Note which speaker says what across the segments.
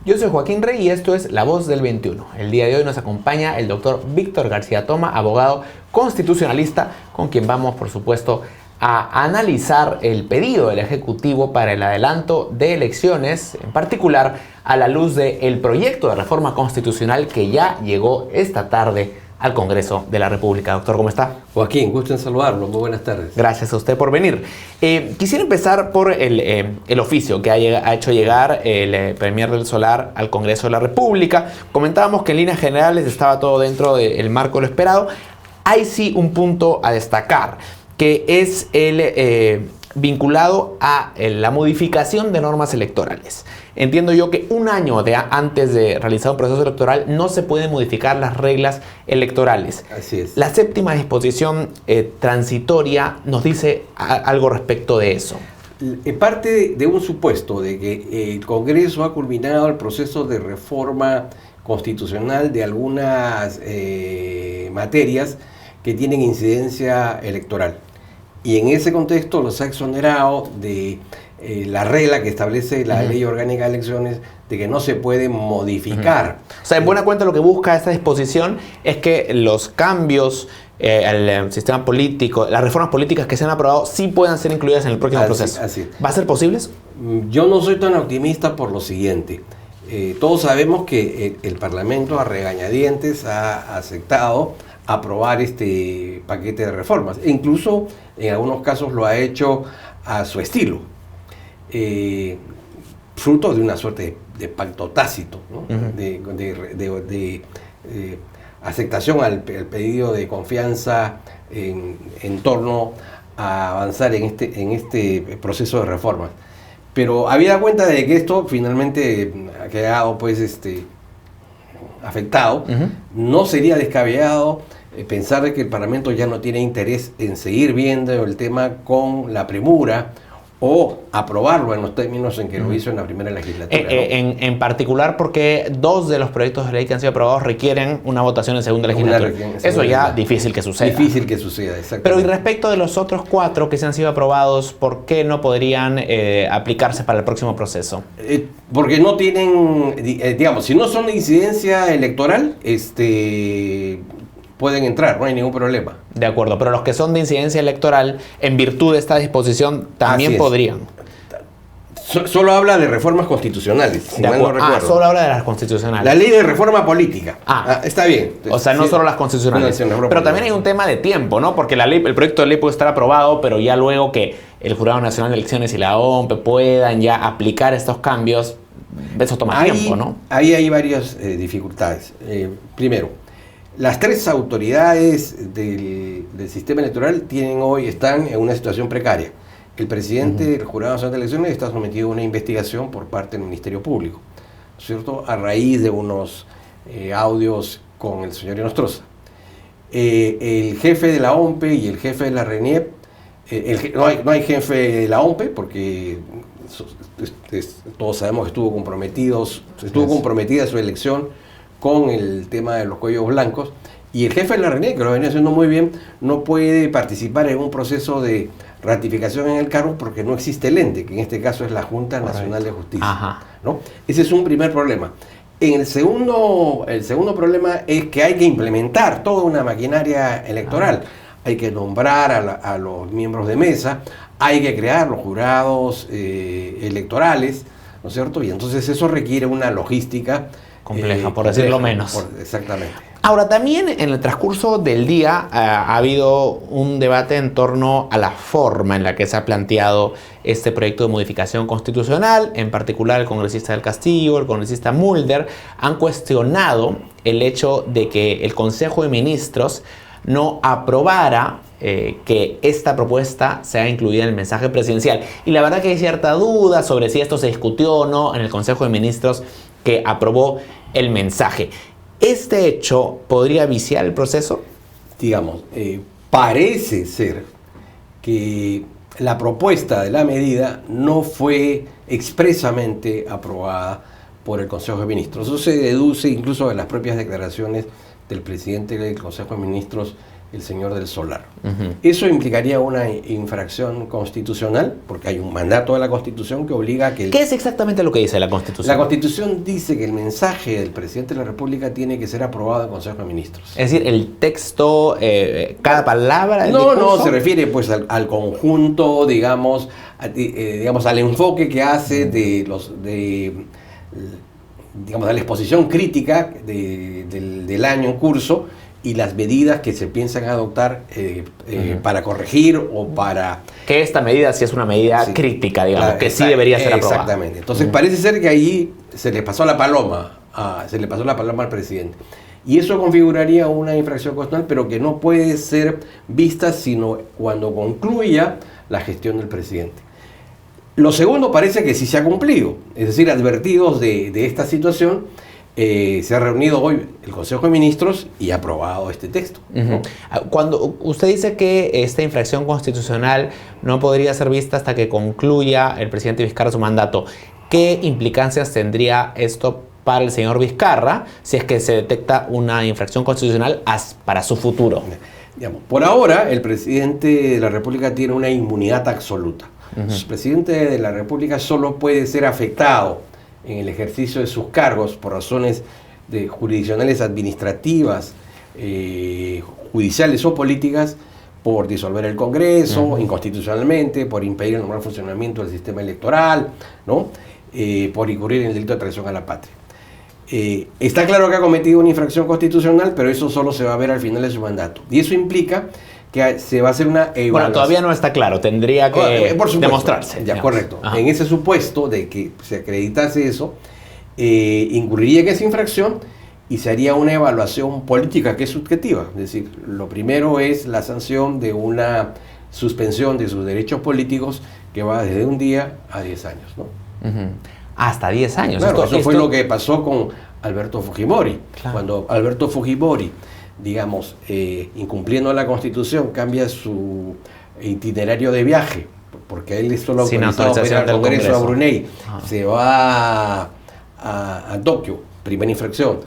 Speaker 1: Yo soy Joaquín Rey y esto es La Voz del 21. El día de hoy nos acompaña el doctor Víctor García Toma, abogado constitucionalista, con quien vamos, por supuesto, a analizar el pedido del Ejecutivo para el adelanto de elecciones, en particular a la luz del proyecto de reforma constitucional que ya llegó esta tarde al Congreso de la República. Doctor, ¿cómo está?
Speaker 2: Joaquín, gusto en saludarlo. Muy buenas tardes.
Speaker 1: Gracias a usted por venir. Quisiera empezar por el oficio que ha hecho llegar el Premier del Solar al Congreso de la República. Comentábamos que en líneas generales estaba todo dentro del marco de lo esperado. Hay sí un punto a destacar, que es el vinculado a la modificación de normas electorales. Entiendo yo que un año antes de realizar un proceso electoral no se pueden modificar las reglas electorales.
Speaker 2: Así es.
Speaker 1: La séptima disposición transitoria nos dice algo respecto de eso.
Speaker 2: Parte de un supuesto de que el Congreso ha culminado el proceso de reforma constitucional de algunas materias que tienen incidencia electoral. Y en ese contexto los ha exonerado de la regla que establece la Ley Orgánica de Elecciones de que no se puede modificar.
Speaker 1: O sea, en buena cuenta lo que busca esta disposición es que los cambios al sistema político, las reformas políticas que se han aprobado sí puedan ser incluidas en el próximo proceso.
Speaker 2: Así.
Speaker 1: ¿Va a ser posible?
Speaker 2: Yo no soy tan optimista por lo siguiente. Todos sabemos que el Parlamento a regañadientes ha aceptado aprobar este paquete de reformas. E incluso en algunos casos lo ha hecho a su estilo, fruto de una suerte de pacto tácito, ¿no? de aceptación al pedido de confianza en torno a avanzar en este proceso de reformas. Pero habida cuenta de que esto finalmente ha quedado afectado, no sería descabellado pensar de que el Parlamento ya no tiene interés en seguir viendo el tema con la premura o aprobarlo en los términos en que lo hizo en la primera legislatura. ¿No?
Speaker 1: En particular porque dos de los proyectos de ley que han sido aprobados requieren una votación en segunda legislatura. Eso ya difícil que suceda.
Speaker 2: Difícil que suceda, exactamente.
Speaker 1: Pero y respecto de los otros 4 que se han sido aprobados, ¿por qué no podrían aplicarse para el próximo proceso?
Speaker 2: Porque no tienen, digamos, si no son de incidencia electoral, pueden entrar, no hay ningún problema.
Speaker 1: De acuerdo, pero los que son de incidencia electoral, en virtud de esta disposición, también podrían.
Speaker 2: Solo habla de reformas constitucionales, si mal no recuerdo.
Speaker 1: Solo habla de las constitucionales.
Speaker 2: La ley de reforma política. Está bien.
Speaker 1: O sea, no solo las constitucionales. Pero también hay un tema de tiempo, ¿no? Porque el proyecto de ley puede estar aprobado, pero ya luego que el Jurado Nacional de Elecciones y la OMP puedan ya aplicar estos cambios, eso toma tiempo, ¿no?
Speaker 2: Ahí hay varias dificultades. Primero, las 3 autoridades del sistema electoral están en una situación precaria. El presidente del Jurado Nacional de Elecciones está sometido a una investigación por parte del Ministerio Público, ¿cierto? A raíz de unos audios con el señor Inostroza. El jefe de la OMP y el jefe de la RENIEP, no hay jefe de la OMP porque todos sabemos que estuvo comprometida su elección con el tema de los cuellos blancos, y el jefe de la RENIEP, que lo venía haciendo muy bien, no puede participar en un proceso de ratificación en el cargo porque no existe el ente, que en este caso es la Junta Nacional de Justicia, ¿no? Ese es un primer problema. El segundo problema es que hay que implementar toda una maquinaria electoral. Hay que nombrar a los miembros de mesa, hay que crear los jurados electorales, ¿no es cierto? Y entonces eso requiere una logística
Speaker 1: compleja, por decirlo menos.
Speaker 2: Exactamente.
Speaker 1: Ahora, también en el transcurso del día ha habido un debate en torno a la forma en la que se ha planteado este proyecto de modificación constitucional. En particular, el congresista del Castillo, el congresista Mulder, han cuestionado el hecho de que el Consejo de Ministros no aprobara que esta propuesta sea incluida en el mensaje presidencial. Y la verdad que hay cierta duda sobre si esto se discutió o no en el Consejo de Ministros que aprobó el mensaje. ¿Este hecho podría viciar el proceso?
Speaker 2: Digamos, parece ser que la propuesta de la medida no fue expresamente aprobada por el Consejo de Ministros. Eso se deduce incluso de las propias declaraciones del presidente del Consejo de Ministros, el señor del Solar. Eso implicaría una infracción constitucional, porque hay un mandato de la Constitución que obliga a que...
Speaker 1: ¿Qué es exactamente lo que dice la Constitución?
Speaker 2: La Constitución dice que el mensaje del presidente de la República tiene que ser aprobado en Consejo de Ministros.
Speaker 1: Es decir, el texto, cada palabra del
Speaker 2: discurso,
Speaker 1: discurso.
Speaker 2: No, se refiere pues al conjunto, digamos, al enfoque que hace digamos, a la exposición crítica del año en curso y las medidas que se piensan adoptar para corregir o para...
Speaker 1: Que esta medida sí es una medida crítica, digamos, que sí debería ser aprobada.
Speaker 2: Exactamente. Entonces parece ser que ahí se le pasó la paloma al presidente. Y eso configuraría una infracción constitucional, pero que no puede ser vista sino cuando concluya la gestión del presidente. Lo segundo parece que sí se ha cumplido, es decir, advertidos de esta situación, se ha reunido hoy el Consejo de Ministros y ha aprobado este texto, ¿no?
Speaker 1: Cuando usted dice que esta infracción constitucional no podría ser vista hasta que concluya el presidente Vizcarra su mandato, ¿qué implicancias tendría esto para el señor Vizcarra si es que se detecta una infracción constitucional para su futuro?
Speaker 2: Digamos, por ahora, el presidente de la República tiene una inmunidad absoluta. El presidente de la República solo puede ser afectado en el ejercicio de sus cargos por razones jurisdiccionales, administrativas, judiciales o políticas, por disolver el Congreso inconstitucionalmente, por impedir el normal funcionamiento del sistema electoral, ¿no? Por incurrir en el delito de traición a la patria. Está claro que ha cometido una infracción constitucional, pero eso solo se va a ver al final de su mandato. Y eso implica que se va a hacer una evaluación.
Speaker 1: Bueno, todavía no está claro, tendría que demostrarse.
Speaker 2: Ya, correcto. En ese supuesto de que se acreditase eso, incurriría en esa infracción y se haría una evaluación política que es subjetiva. Es decir, lo primero es la sanción de una suspensión de sus derechos políticos que va desde un día a 10 años, ¿no?
Speaker 1: Hasta 10 años.
Speaker 2: Claro, eso fue lo que pasó con Alberto Fujimori.
Speaker 1: Claro.
Speaker 2: Cuando Alberto Fujimori, digamos, incumpliendo la Constitución, cambia su itinerario de viaje, porque él es solo autorizado para ir al Congreso a Brunei, se va a Tokio, primera infracción,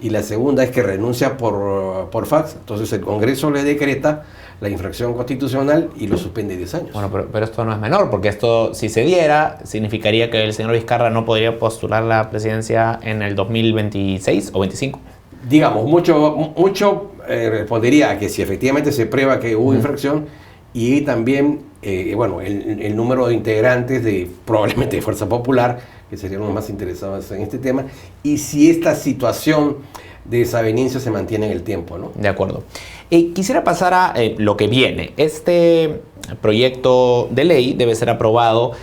Speaker 2: y la segunda es que renuncia por fax, entonces el Congreso le decreta la infracción constitucional y lo suspende 10 años.
Speaker 1: Bueno, pero esto no es menor, porque esto, si se diera, significaría que el señor Vizcarra no podría postular la presidencia en el 2026 o 25.
Speaker 2: Digamos, mucho respondería a que si efectivamente se prueba que hubo infracción y también, el número de integrantes probablemente de Fuerza Popular, que serían los más interesados en este tema, y si esta situación de desaveniencia se mantiene en el tiempo, ¿no?
Speaker 1: De acuerdo. Quisiera pasar a lo que viene. Este proyecto de ley debe ser aprobado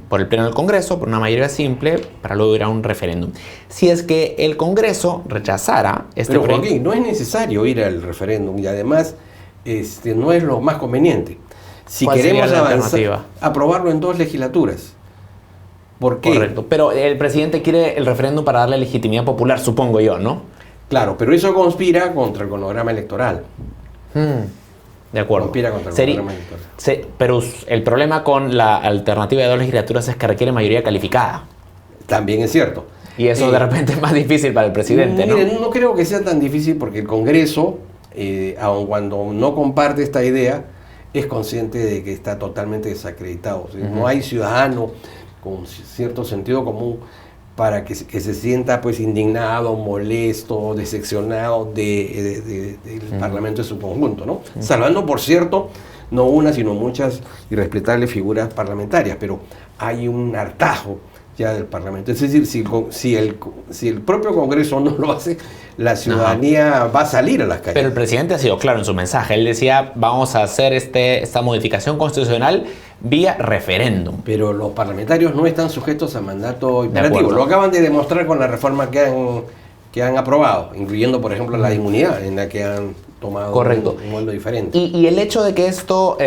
Speaker 1: por el Pleno del Congreso por una mayoría simple para luego ir a un referéndum. Si es que el Congreso rechazara este
Speaker 2: proyecto... Pero
Speaker 1: proyecto...
Speaker 2: Joaquín, no es necesario ir al referéndum y además no es lo más conveniente. Si queremos avanzar, aprobarlo en 2 legislaturas. ¿Por qué?
Speaker 1: Correcto, pero el presidente quiere el referéndum para darle legitimidad popular, supongo yo, ¿no?
Speaker 2: Claro, pero eso conspira contra el cronograma electoral.
Speaker 1: De acuerdo.
Speaker 2: Conspira contra el cronograma electoral.
Speaker 1: Pero el problema con la alternativa de 2 legislaturas es que requiere mayoría calificada.
Speaker 2: También es cierto.
Speaker 1: Y eso de repente es más difícil para el presidente, ¿no?
Speaker 2: Miren, no creo que sea tan difícil porque el Congreso, aun cuando no comparte esta idea, es consciente de que está totalmente desacreditado. O sea, no hay ciudadano con cierto sentido común para que se sienta pues indignado, molesto, decepcionado del Parlamento en su conjunto, ¿no? Salvando, por cierto, no una, sino muchas irrespetables figuras parlamentarias, pero hay un hartazgo ya del Parlamento. Es decir, si el propio Congreso no lo hace, la ciudadanía va a salir a las calles.
Speaker 1: Pero el presidente ha sido claro en su mensaje. Él decía, vamos a hacer esta modificación constitucional vía referéndum.
Speaker 2: Pero los parlamentarios no están sujetos a mandato imperativo. Lo acaban de demostrar con la reforma que han aprobado, incluyendo, por ejemplo, la inmunidad, en la que han tomado un modo diferente.
Speaker 1: Y el hecho de que esto...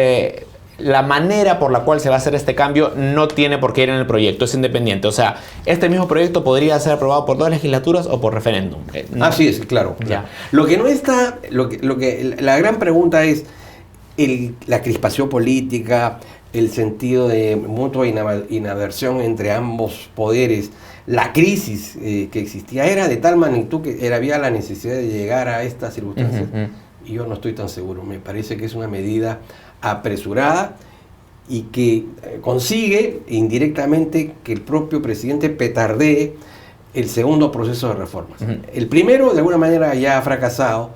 Speaker 1: la manera por la cual se va a hacer este cambio no tiene por qué ir en el proyecto, es independiente. O sea, este mismo proyecto podría ser aprobado por 2 legislaturas o por referéndum.
Speaker 2: Así es, claro.
Speaker 1: Ya.
Speaker 2: Lo que no está, la gran pregunta es la crispación política, el sentido de mutua inaversión entre ambos poderes, la crisis que existía era de tal magnitud que había la necesidad de llegar a estas circunstancias. y yo no estoy tan seguro. Me parece que es una medida apresurada y que consigue indirectamente que el propio presidente petardee el segundo proceso de reformas. El primero, de alguna manera, ya ha fracasado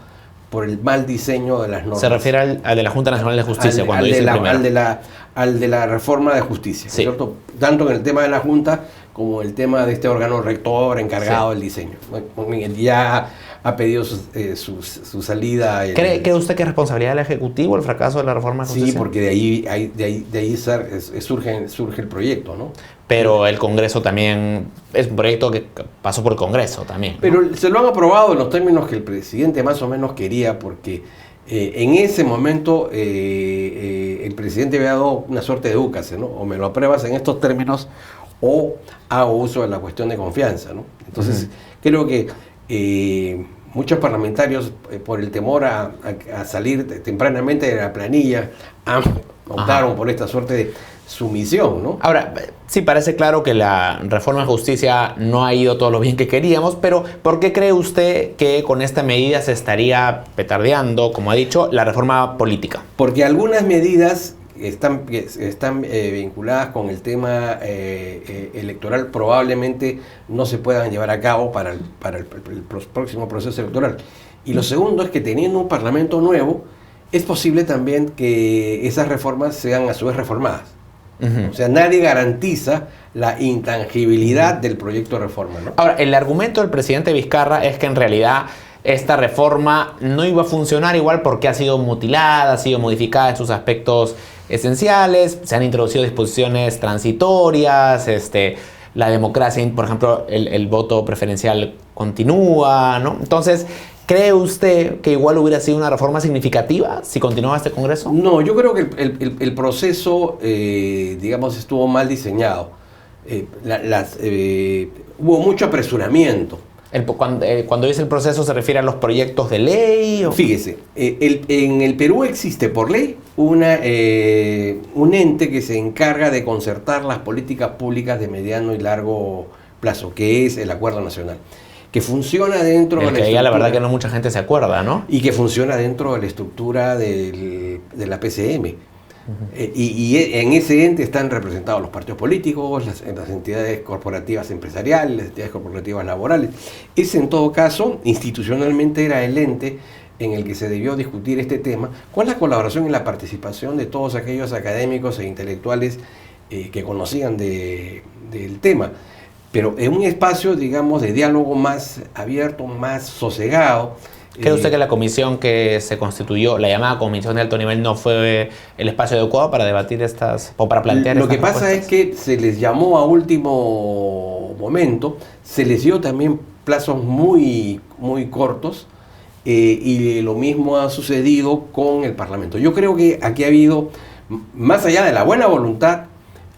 Speaker 2: por el mal diseño de las normas.
Speaker 1: Se refiere al de la Junta Nacional de Justicia, cuando dice el primero.
Speaker 2: Al de la reforma de justicia,
Speaker 1: sí.
Speaker 2: ¿cierto? Tanto en el tema de la Junta como el tema de este órgano rector encargado del diseño. Bueno, ya ha pedido su salida.
Speaker 1: ¿Cree usted que es responsabilidad del Ejecutivo el fracaso de la reforma de justicia?
Speaker 2: Sí, porque de ahí surge el proyecto, ¿no?
Speaker 1: Pero el Congreso también, es un proyecto que pasó por el Congreso también, ¿no?
Speaker 2: Pero se lo han aprobado en los términos que el presidente más o menos quería, porque en ese momento el presidente había dado una suerte de edúcase, ¿no? O me lo apruebas en estos términos o hago uso de la cuestión de confianza, ¿no? Entonces, creo que muchos parlamentarios, por el temor a salir tempranamente de la planilla, optaron por esta suerte de sumisión, ¿no?
Speaker 1: Ahora, sí parece claro que la reforma de justicia no ha ido todo lo bien que queríamos, pero ¿por qué cree usted que con esta medida se estaría petardeando, como ha dicho, la reforma política?
Speaker 2: Porque algunas medidas están vinculadas con el tema electoral probablemente no se puedan llevar a cabo para el próximo proceso electoral. Y lo segundo es que teniendo un parlamento nuevo, es posible también que esas reformas sean a su vez reformadas. O sea, nadie garantiza la intangibilidad del proyecto de reforma, ¿no?
Speaker 1: Ahora, el argumento del presidente Vizcarra es que en realidad esta reforma no iba a funcionar igual porque ha sido mutilada, ha sido modificada en sus aspectos esenciales, se han introducido disposiciones transitorias, la democracia, por ejemplo, el voto preferencial continúa, ¿no? Entonces, ¿cree usted que igual hubiera sido una reforma significativa si continuaba este Congreso?
Speaker 2: No, yo creo que el proceso, digamos, estuvo mal diseñado. Hubo mucho apresuramiento.
Speaker 1: Cuando dice el proceso, ¿se refiere a los proyectos de ley? ¿O?
Speaker 2: Fíjese, en el Perú existe por ley un ente que se encarga de concertar las políticas públicas de mediano y largo plazo, que es el Acuerdo Nacional, que funciona dentro de la estructura.
Speaker 1: La verdad que no mucha gente se acuerda, ¿no?
Speaker 2: Y que funciona dentro de la estructura de la PCM. Y en ese ente están representados los partidos políticos, las entidades corporativas empresariales, las entidades corporativas laborales. Ese, en todo caso, institucionalmente era el ente en el que se debió discutir este tema, con la colaboración y la participación de todos aquellos académicos e intelectuales que conocían del tema. Pero en un espacio, digamos, de diálogo más abierto, más sosegado.
Speaker 1: ¿Cree usted que la comisión que se constituyó, la llamada Comisión de Alto Nivel, no fue el espacio adecuado para debatir estas, o para plantear
Speaker 2: estas
Speaker 1: propuestas?
Speaker 2: Lo que pasa es que se les llamó a último momento, se les dio también plazos muy, muy cortos, y lo mismo ha sucedido con el Parlamento. Yo creo que aquí ha habido, más allá de la buena voluntad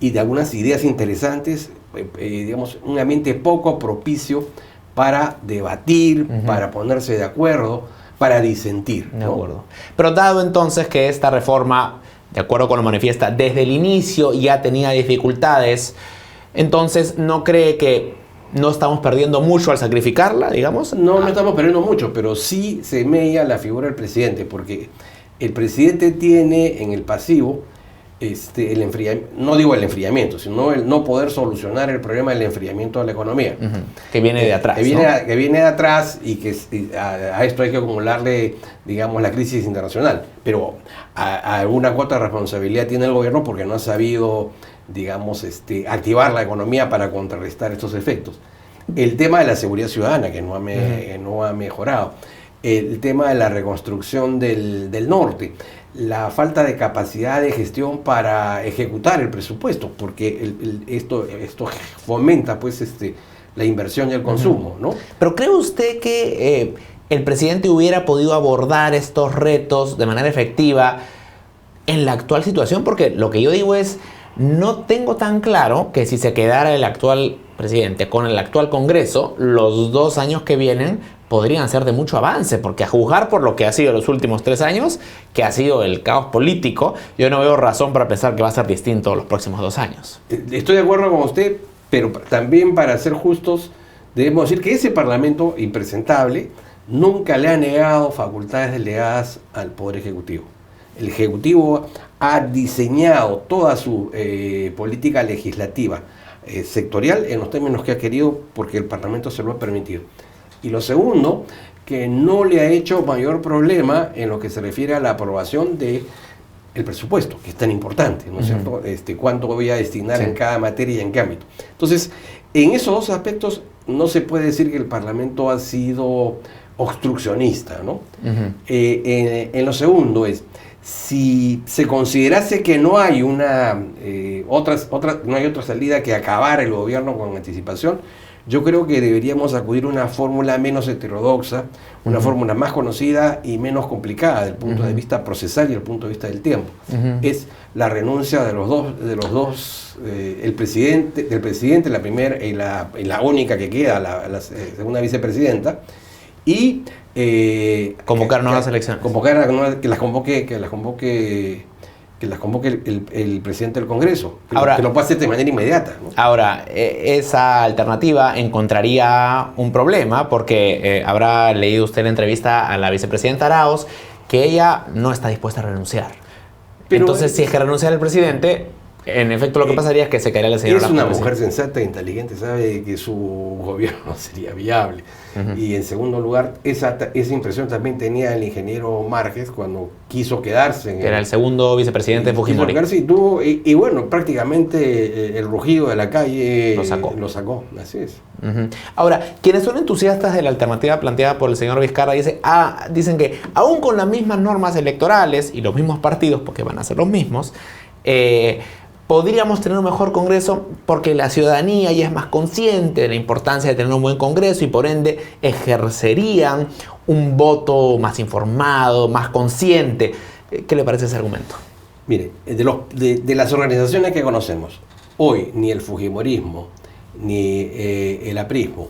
Speaker 2: y de algunas ideas interesantes, digamos, un ambiente poco propicio para debatir, para ponerse de acuerdo, para disentir, ¿no?
Speaker 1: De acuerdo. Pero dado entonces que esta reforma, de acuerdo con lo manifiesta, desde el inicio ya tenía dificultades, entonces ¿no cree que no estamos perdiendo mucho al sacrificarla, digamos?
Speaker 2: No estamos perdiendo mucho, pero sí se mella la figura del presidente, porque el presidente tiene en el pasivo el enfriamiento, no digo el enfriamiento, sino el no poder solucionar el problema del enfriamiento de la economía.
Speaker 1: Que viene de atrás.
Speaker 2: Que viene de atrás y que a esto hay que acumularle, digamos, la crisis internacional. Pero alguna cuota de responsabilidad tiene el gobierno porque no ha sabido, digamos, activar la economía para contrarrestar estos efectos. El tema de la seguridad ciudadana, que no ha mejorado. El tema de la reconstrucción del norte. La falta de capacidad de gestión para ejecutar el presupuesto, porque esto fomenta pues la inversión y el consumo, ¿no?
Speaker 1: Pero ¿cree usted que el presidente hubiera podido abordar estos retos de manera efectiva en la actual situación? Porque lo que yo digo es, no tengo tan claro que si se quedara el actual presidente con el actual Congreso, los 2 años que vienen podrían ser de mucho avance, porque a juzgar por lo que ha sido los últimos 3 años, que ha sido el caos político, yo no veo razón para pensar que va a ser distinto los próximos 2 años.
Speaker 2: Estoy de acuerdo con usted, pero también para ser justos, debemos decir que ese Parlamento impresentable nunca le ha negado facultades delegadas al Poder Ejecutivo. El Ejecutivo ha diseñado toda su política legislativa sectorial en los términos que ha querido porque el Parlamento se lo ha permitido. Y lo segundo, que no le ha hecho mayor problema en lo que se refiere a la aprobación de el presupuesto, que es tan importante, ¿no es cierto? Cuánto voy a destinar en cada materia y en qué ámbito. Entonces, en esos dos aspectos no se puede decir que el Parlamento ha sido obstruccionista, ¿no? En lo segundo es, si se considerase que no hay no hay otra salida que acabar el gobierno con anticipación, yo creo que deberíamos acudir a una fórmula menos heterodoxa, una fórmula más conocida y menos complicada desde el punto de vista procesal y desde el punto de vista del tiempo. Es la renuncia de los dos, del presidente, la primera y la única que queda, la segunda vicepresidenta, y
Speaker 1: convocar nuevas elecciones.
Speaker 2: Que las convoque el presidente del Congreso, que lo pueda hacer de manera inmediata, ¿no?
Speaker 1: Ahora, esa alternativa encontraría un problema porque habrá leído usted la entrevista a la vicepresidenta Arauz que ella no está dispuesta a renunciar. Pero, entonces, si es que renuncia el presidente, en efecto lo que pasaría es que se caería la señora.
Speaker 2: Es una mujer sensata e inteligente, sabe que su gobierno sería viable. Y en segundo lugar, esa impresión también tenía el ingeniero Márquez cuando quiso quedarse.
Speaker 1: Era el segundo vicepresidente de Fujimori.
Speaker 2: Y bueno, prácticamente el rugido de la calle lo sacó. Así es.
Speaker 1: Ahora, quienes son entusiastas de la alternativa planteada por el señor Vizcarra dicen que aún con las mismas normas electorales y los mismos partidos, porque van a ser los mismos, podríamos tener un mejor Congreso porque la ciudadanía ya es más consciente de la importancia de tener un buen Congreso y por ende ejercerían un voto más informado, más consciente. ¿Qué le parece ese argumento?
Speaker 2: Mire, de las organizaciones que conocemos, hoy ni el Fujimorismo, ni el aprismo,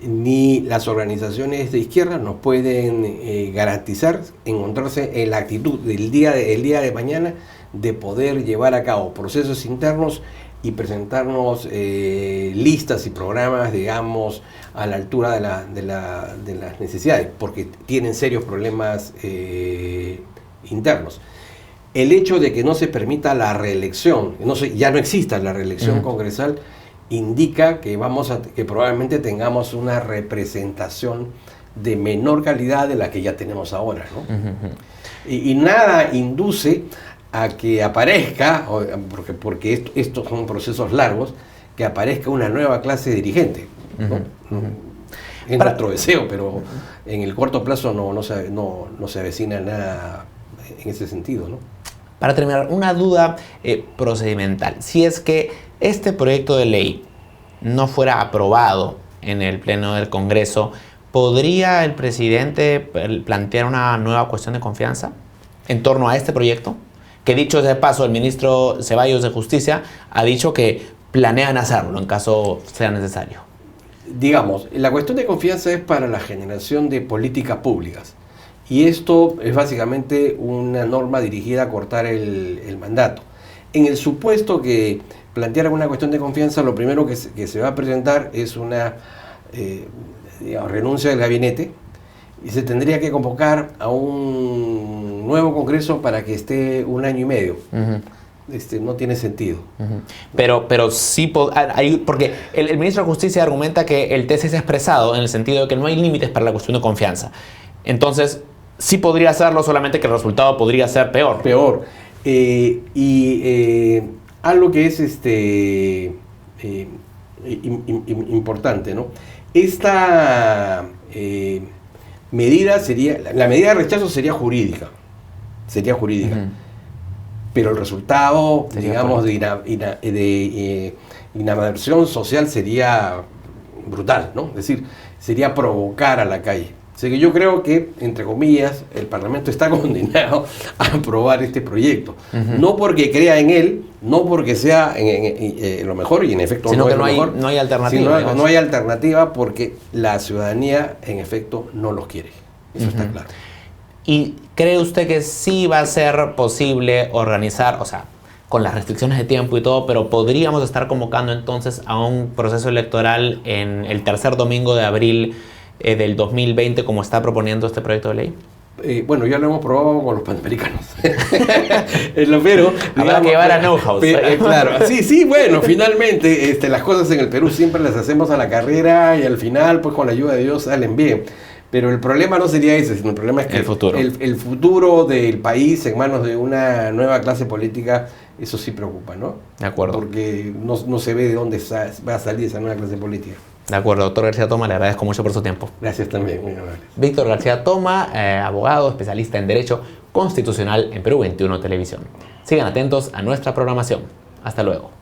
Speaker 2: ni las organizaciones de izquierda nos pueden garantizar encontrarse en la actitud del día de mañana de poder llevar a cabo procesos internos y presentarnos listas y programas, digamos, a la altura de las necesidades, porque tienen serios problemas internos. El hecho de que no se permita la reelección, ya no exista la reelección congresal, indica que probablemente tengamos una representación de menor calidad de la que ya tenemos ahora, ¿no? Y nada induce a que aparezca, porque estos son procesos largos, que aparezca una nueva clase dirigente, ¿no? Es nuestro deseo, pero en el corto plazo no se avecina nada en ese sentido, ¿no?
Speaker 1: Para terminar, una duda procedimental. Si es que este proyecto de ley no fuera aprobado en el Pleno del Congreso, ¿podría el presidente plantear una nueva cuestión de confianza en torno a este proyecto? Que dicho de paso, el ministro Ceballos de Justicia ha dicho que planean hacerlo en caso sea necesario.
Speaker 2: Digamos, la cuestión de confianza es para la generación de políticas públicas. Y esto es básicamente una norma dirigida a cortar el mandato. En el supuesto que planteara una cuestión de confianza, lo primero que se va a presentar es una renuncia del gabinete y se tendría que convocar a un nuevo Congreso para que esté un año y medio. No tiene sentido.
Speaker 1: Pero sí, porque el ministro de Justicia argumenta que el TC se ha expresado en el sentido de que no hay límites para la cuestión de confianza. Entonces, sí podría hacerlo, solamente que el resultado podría ser peor.
Speaker 2: Algo que es importante, ¿no? Esta medida la medida de rechazo sería jurídica. Pero el resultado, digamos, de inadversión social sería brutal, ¿no? Es decir, sería provocar a la calle. Así que yo creo que, entre comillas, el Parlamento está condenado a aprobar este proyecto. No porque crea en él, no porque sea lo mejor, y en efecto
Speaker 1: sino
Speaker 2: no
Speaker 1: que
Speaker 2: es lo mejor.
Speaker 1: No hay alternativa.
Speaker 2: No hay alternativa porque la ciudadanía, en efecto, no los quiere. Eso está claro.
Speaker 1: ¿Y cree usted que sí va a ser posible organizar, o sea, con las restricciones de tiempo y todo, pero podríamos estar convocando entonces a un proceso electoral en el tercer domingo de abril del 2020 como está proponiendo este proyecto de ley?
Speaker 2: Bueno, ya lo hemos probado con los panamericanos. Pero
Speaker 1: habrá que llevar a know-how.
Speaker 2: Claro, sí, bueno, finalmente las cosas en el Perú siempre las hacemos a la carrera y al final, pues con la ayuda de Dios salen bien. Pero el problema no sería ese, sino el problema es que el futuro del país en manos de una nueva clase política, eso sí preocupa, ¿no?
Speaker 1: De acuerdo.
Speaker 2: Porque no se ve de dónde va a salir esa nueva clase política.
Speaker 1: De acuerdo, doctor García Toma, le agradezco mucho por su tiempo.
Speaker 2: Gracias también, muy amable.
Speaker 1: Víctor García Toma, abogado, especialista en Derecho Constitucional en Perú 21 Televisión. Sigan atentos a nuestra programación. Hasta luego.